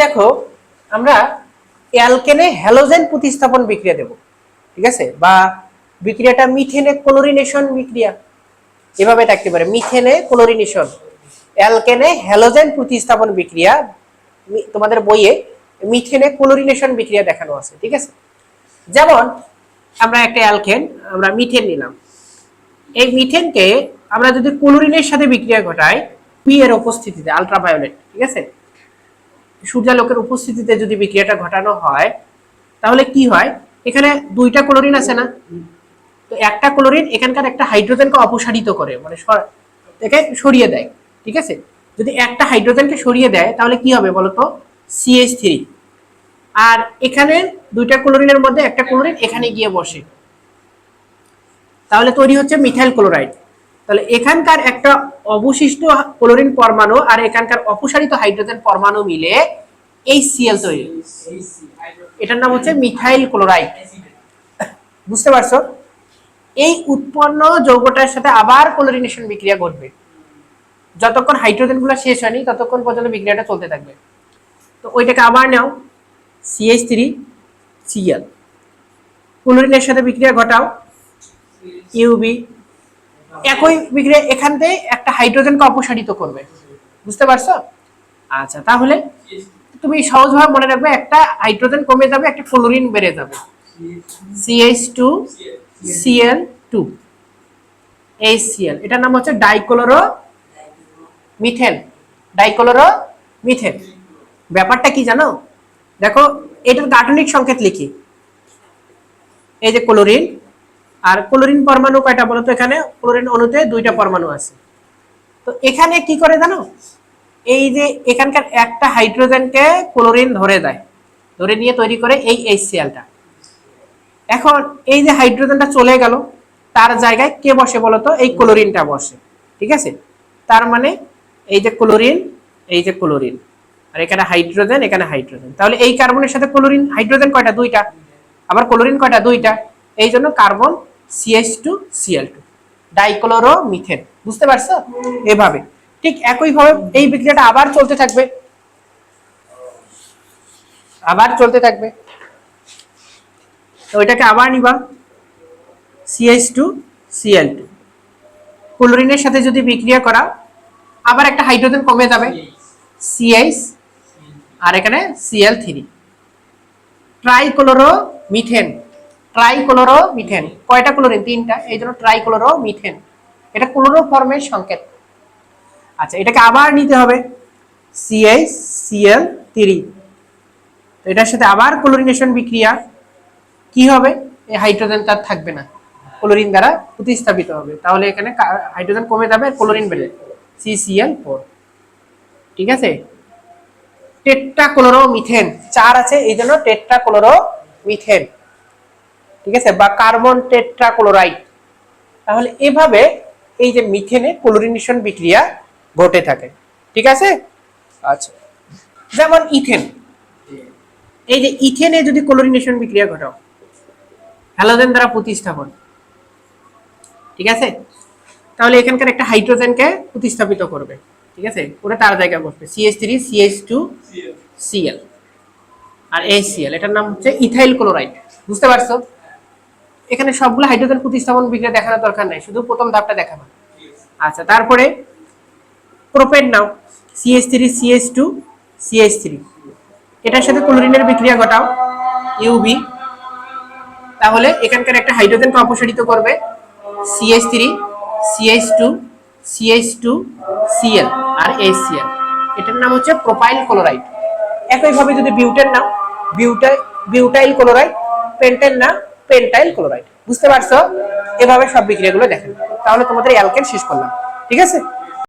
দেখো আমরা অ্যালকেনে হ্যালোজেন প্রতিস্থাপন বিক্রিয়া দেব, ঠিক আছে, বা বিক্রিয়াটা মিথেনে ক্লোরিনেশন বিক্রিয়া এভাবে থাকতে পারে। মিথেনে ক্লোরিনেশন, অ্যালকেনে হ্যালোজেন প্রতিস্থাপন বিক্রিয়া, তোমাদের বইয়ে মিথেনে ক্লোরিনেশন বিক্রিয়া দেখানো আছে, ঠিক আছে। যেমন আমরা একটা অ্যালকেন, আমরা মিথেন নিলাম। এই মিথেনকে আমরা যদি ক্লোরিনের সাথে বিক্রিয়া ঘটাই পি এর উপস্থিতিতে, আলট্রাভায়োলেট, ঠিক আছে, সূর্যালোকের উপস্থিতিতে যদি বিক্রিয়াটা ঘটানো হয় তাহলে কি হয়, এখানে দুইটা ক্লোরিন আছে না, তো একটা ক্লোরিন এখানকার একটা হাইড্রোজেনকে অপসারিত করে, মানে একে সরিয়ে দেয়, ঠিক আছে। যদি একটা হাইড্রোজেনকে সরিয়ে দেয় তাহলে কি হবে বলতো, CH3। আর এখানে দুইটা ক্লোরিনের মধ্যে একটা ক্লোরিন এখানে গিয়ে বসে, তাহলে তৈরি হচ্ছে মিথাইল ক্লোরাইড। তাহলে এখানকার একটা অবশিষ্ট ক্লোরিন পরমাণু আর এখানকার অপসারিত হাইড্রোজেন পরমাণু মিলে HCl তৈরি, এটার নাম হচ্ছে মিথাইল ক্লোরাইড। বুঝতে পারছো? এই উৎপন্ন যৌগটার সাথে আবার ক্লোরিনেশন বিক্রিয়া ঘটবে, যতক্ষণ হাইড্রোজেন গুলো শেষ হয়নি ততক্ষণ পর্যন্ত বিক্রিয়াটা চলতে থাকবে। তো ওইটাকে আবার নাও, CH3Cl, ক্লোরিনের সাথে বিক্রিয়া ঘটাও, UB, একই বিক্রিয়া এখান থেকে একটা হাইড্রোজেনকে অপসারিত করবে। বুঝতে পারছো? আচ্ছা, তাহলে তুমি সহজভাবে মনে রাখবে, একটা হাইড্রোজেন কমে যাবে, একটা ক্লোরিন বেড়ে যাবে, CH2Cl2 HCl, এটার নাম হচ্ছে ডাইক্লোরো মিথেন। Dichloro methane. ব্যাপারটা কি জানো, দেখো এটার গাঠনিক সংকেত লিখি, এই যে ক্লোরিন, আর ক্লোরিন পরমাণু কয়টা বলতো, এখানে ক্লোরিন অণুতে দুইটা পরমাণু আছে। তো এখানে কি করে জানো, এই যে এখানকার একটা হাইড্রোজেনকে ক্লোরিন ধরে দেয়, ধরে নিয়ে তৈরি করে এই HClটা। এখন এই যে হাইড্রোজেনটা চলে গেল, তার জায়গায় কে বসে বলতো, এই ক্লোরিনটা বসে, ঠিক আছে। তার মানে এই যে ক্লোরিন, এই যে ক্লোরিন, আর এখানে হাইড্রোজেন, এখানে হাইড্রোজেন, তাহলে এই কার্বনের সাথে ক্লোরিন, হাইড্রোজেন কয়টা, দুইটা, আবার ক্লোরিন কয়টা, দুইটা, এই জন্য কার্বন CH2Cl2, ডাইক্লোরো মিথেন। বুঝতে পারছো? এভাবে ঠিক একইভাবে এই বিক্রিয়াটা আবার চলতে থাকবে, আবার চলতে থাকবে। তো ওইটাকে আবার নিবা, CH2Cl2, ক্লোরিনের সাথে যদি বিক্রিয়া করা, আবার একটা হাইড্রোজেন কমে যাবে, CH, আর এখানে Cl3, trichloro methane. Trichloro methane, কয়টা ক্লোরিন, তিনটা, এই জন্য ট্রাইক্লোরো মিথেন, এটা ক্লোরোফর্মের সংকেত। আচ্ছা, এটাকে আবার নিতে হবে, CH-Cl3, তো এটার সাথে আবার ক্লোরিনেশন বিক্রিয়া, কি হবে, এই হাইড্রোজেন তার থাকবে না, ক্লোরিন দ্বারা প্রতিস্থাপিত হবে, তাহলে এখানে হাইড্রোজেন কমে যাবে, ক্লোরিন বেড়ে যাবে, CCl4, ঠিক আছে। টেট্রাক্লোরো মিথেন, 4 আছে এই জন্য টেট্রাক্লোরো মিথেন, ঠিক আছে, বা কার্বন টেট্রাক্লোরাইড। তাহলে এভাবে এই যে মিথেনে ক্লোরিনেশন বিক্রিয়া ঘটে থাকে, ঠিক আছে। আচ্ছা, যেমন ইথেন, এই যে ইথেনে যদি ক্লোরিনেশন বিক্রিয়া ঘটাও হ্যালোজেন দ্বারা প্রতিস্থাপন, ঠিক আছে, তাহলে এখানকার একটা হাইড্রোজেনকে প্রতিস্থাপিত করবে, ঠিক আছে, ওটা তার জায়গায় বসবে, CH3CH2Cl আর HCl, এটার নাম হচ্ছে ইথাইল ক্লোরাইড। বুঝতে পারছো? এখানে সবগুলো হাইড্রোজেন প্রতিস্থাপন বিক্রিয়া দেখানোর দরকার নাই, শুধু প্রথম ধাপটা দেখাবো। আচ্ছা, তারপরে প্রোপেন নাও, CH3CH2CH3, এটার সাথে ক্লোরিনের বিক্রিয়া ঘটাও, UB, তাহলে এখানকার একটা হাইড্রোজেনকে অপসারিত করবে, CH3CH2CH2Cl আর HCl, এটার নাম হচ্ছে প্রোপাইল ক্লোরাইড। একইভাবে যদি বিউটেন নাও, বিউটাইল ক্লোরাইড, পেন্টেন না, পেন্টাইল ক্লোরাইড। বুঝতে পারছো? এভাবে সব বিক্রিয়াগুলো দেখেন, তাহলে তোমাদের অ্যালকেন শেষ করলাম, ঠিক আছে।